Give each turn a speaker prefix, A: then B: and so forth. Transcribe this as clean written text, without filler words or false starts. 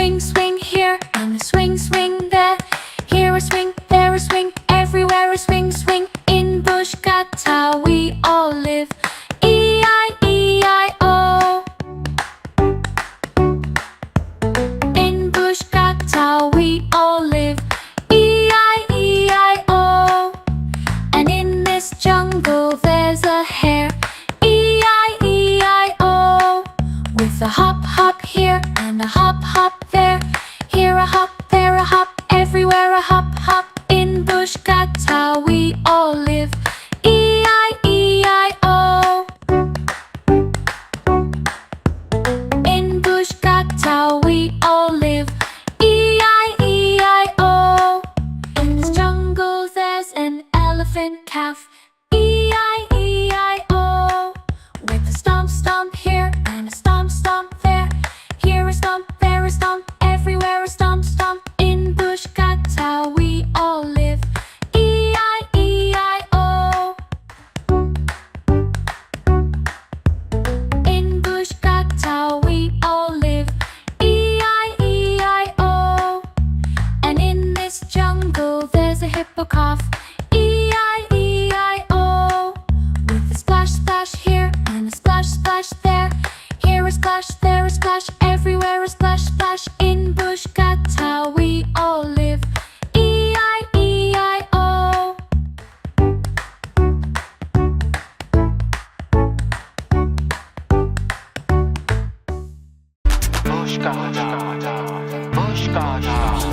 A: swing, swing here, and a swing, swing there. Here a swing, there a swing, everywhere a swing, swing. In Booshkata we all live. E-I-E-I-O. In Booshkata we all live. E-I-E-I-O. And in this jungle there's a hare. E-I-E-I-O. With a hop, hop here and a hop, hop there. Here a hop, there a hop, everywhere a hop, hop. In Booshkata we all live. E-I-E-I-O. In Booshkata we all live. E-I-E-I-O. In this jungle there's an elephant calf. E-I-E-I-O. With a stomp, stomp here and a stomp, stomp there. Here a stomp, there a stomp, everywhere a stomp, stomp. In Booshkata we all live. E-I-E-I-O. In Booshkata we all live. E-I-E-I-O. And in this jungle there's a hippocalf. E-I-E-I-O. With a splash, splash here and a splash, splash there. Here a splash, there a splash, everywhere a splash, splash. In Booshkata we all live. E-I-E-I-O.
B: Booshkata, Booshkata.